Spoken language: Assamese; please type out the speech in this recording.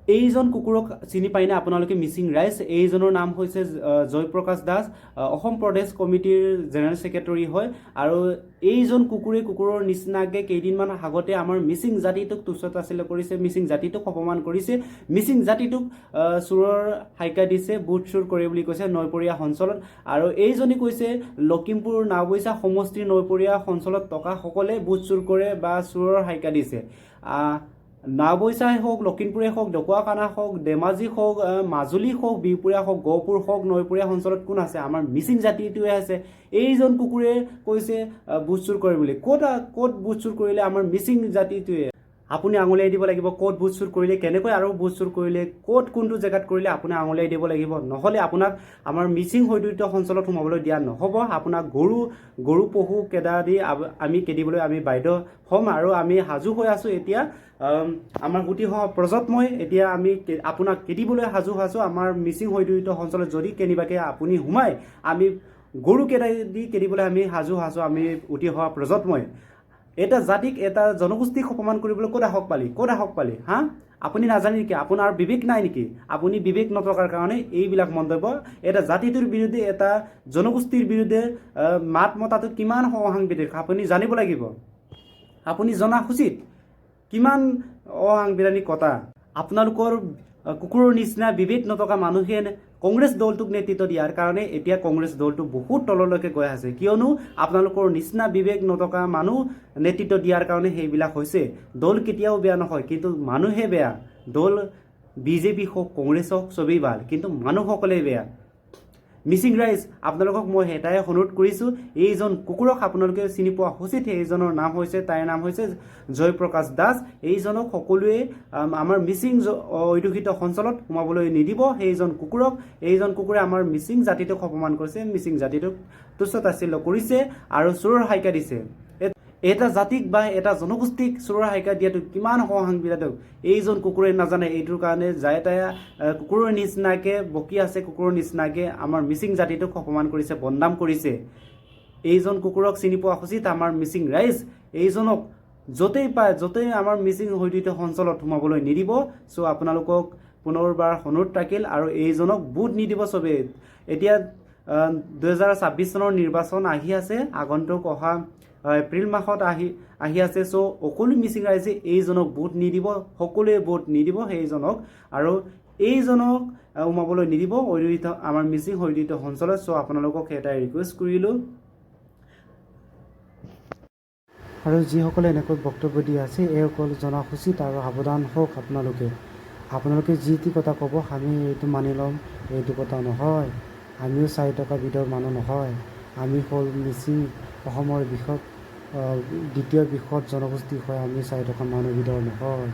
এইজন কুকুৰক চিনি পায়নে আপোনালোকে? মিচিং ৰাইজ। এইজনৰ নাম হৈছে জয়প্ৰকাশ দাস, অসম প্ৰদেশ কমিটিৰ জেনেৰেল ছেক্ৰেটাৰী হয়। আৰু এইজন কুকুৰৰ নিচিনাকৈ কেইদিনমান আগতে আমাৰ মিচিং জাতিটোক তুচ্ছ-তাচ্ছিল্য কৰিছে, মিচিং জাতিটোক অপমান কৰিছে, মিচিং জাতিটোক চোৰৰ হাইকা দিছে, বুট চুৰ কৰে বুলি কৈছে নৈপৰীয়া অঞ্চলত। আৰু এইজনে কৈছে লখিমপুৰ নাওবৈচা সমষ্টিৰ নৈপৰীয়া অঞ্চলত থকা সকলে বুট চুৰ কৰে বা চোৰৰ হাইকা দিছে। নাওবৈচাই হওক, লখিমপুৰে হওক, ঢকুৱাখানা হওক, ধেমাজি হওক, মাজুলী হওক, বিহপুৰীয়া হওক, গহপুৰ হওক, নৈপৰীয়া অঞ্চলত কোন আছে? আমাৰ মিচিং জাতিটোৱে আছে। এইজন কুকুৰে কৈছে বুট চুৰ কৰে বুলি। ক'ত বুট চুৰ কৰিলে আমাৰ মিচিং জাতিটোৱে? আপুনি আঙুলিয়াই দিব লাগিব ক'ত বুট চুৰ কৰিলে, কেনেকৈ আৰু বুট চুৰ কৰিলে, ক'ত কোনটো জেগাত কৰিলে আপুনি আঙুলিয়াই দিব লাগিব। নহ'লে আপোনাক আমাৰ মিচিং হৈদৈত অঞ্চলত সোমাবলৈ দিয়া নহ'ব। আপোনাক গৰু পহু কেদা দি আমি খেদিবলৈ আমি বাধ্য হ'ম। আৰু আমি সাজু হৈ আছোঁ এতিয়া। আমাৰ গুটি প্ৰজন্মই এতিয়া আমি আপোনাক খেদিবলৈ সাজু আছোঁ। আমাৰ মিচিং হৈদৈত অঞ্চলত যদি কেনিবাকৈ আপুনি সোমায়, আমি গৰু কেদা দি খেদিবলৈ আমি সাজু আছোঁ, আমি উঠি অহা প্ৰজন্মই। এটা জাতিক, এটা জনগোষ্ঠীক অপমান কৰিবলৈ ক'ত সাহস পালি হা? আপুনি নাজানে নেকি? আপোনাৰ বিবেক নাই নেকি? আপুনি বিবেক নথকাৰ কাৰণে এইবিলাক মন্তব্য। এটা জাতিটোৰ বিৰুদ্ধে, এটা জনগোষ্ঠীৰ বিৰুদ্ধে মাত মতাটো কিমান অসাংবিধানিক আপুনি জানিব লাগিব। আপুনি জনা উচিত কিমান অসাংবিধানিক কথা। আপোনালোকৰ কুকুৰৰ নিচিনা বিবেক নথকা মানুহে কংগ্ৰেছ দলটোক নেতৃত্ব দিয়াৰ কাৰণে এতিয়া কংগ্ৰেছ দলটো বহুত তললৈকে গৈ আছে। কিয়নো আপোনালোকৰ নিচিনা বিবেক নথকা মানুহ নেতৃত্ব দিয়াৰ কাৰণে সেইবিলাক হৈছে। দল কেতিয়াও বেয়া নহয়, কিন্তু মানুহে বেয়া। দল বিজেপি হওক, কংগ্ৰেছ হওক, চবেই ভাল, কিন্তু মানুহসকলেই বেয়া। মিচিং ৰাইজ, আপোনালোকক মই এটাই অনুৰোধ কৰিছোঁ, এইজন কুকুৰক আপোনালোকে চিনি পোৱা উচিত। এইজনৰ নাম হৈছে, তাইৰ নাম হৈছে জয়প্ৰকাশ দাস। এইজনক সকলোৱে আমাৰ মিচিং অধ্যুষিত অঞ্চলত সোমাবলৈ নিদিব। এইজন কুকুৰে আমাৰ মিচিং জাতিটোক অপমান কৰিছে, মিচিং জাতিটোক তুচ্ছ-তাচ্ছিল্য কৰিছে আৰু চোৰৰ হাইকা দিছে। এটা জাতিক বা এটা জনগোষ্ঠীক চোৰৰ হাইকা দিয়াটো কিমান অসাংবিধানিক এইজন কুকুৰে নাজানে। এইটোৰ কাৰণে যায় তাই কুকুৰৰ নিচিনাকৈ বকি আছে, কুকুৰৰ নিচিনাকৈ আমাৰ মিচিং জাতিটোক অপমান কৰিছে, বদনাম কৰিছে। এইজন কুকুৰক চিনি পোৱা উচিত আমাৰ মিচিং ৰাইজ। এইজনক য'তেই আমাৰ মিচিং হৈদৈত অঞ্চলত সোমাবলৈ নিদিব। চ' আপোনালোকক পুনৰবাৰ অনুৰোধ থাকিল, আৰু এইজনক ভোট নিদিব চবেই। এতিয়া 2026 চনৰ নিৰ্বাচন আহি আছে, আগন্তুক অহা এপ্ৰিল মাহত আহি আছে। চ' সকলো মিচিং ৰাইজে এইজনক ভোট নিদিব, সকলোৱে ভোট নিদিব সেইজনক, আৰু এইজনক সোমাবলৈ নিদিব আমাৰ মিচিং হৈদৈত অঞ্চলত। চ' আপোনালোকক এটাই ৰিকুৱেষ্ট কৰিলোঁ। আৰু যিসকলে এনেকৈ বক্তব্য দি আছে, এইসকল জনা উচিত আৰু সাৱধান হওক। আপোনালোকে যি টি কথা ক'ব, আমি এইটো মানি ল'ম, এইটো কথা নহয়। আমিও 4 টকা বিধৰ মানুহ নহয়। আমি হ'ল মিচিং, অসমৰ দ্বিতীয় বৃহৎ জনগোষ্ঠী হয়। আমি 4 টকা মানুহ বিধৰ নহয়।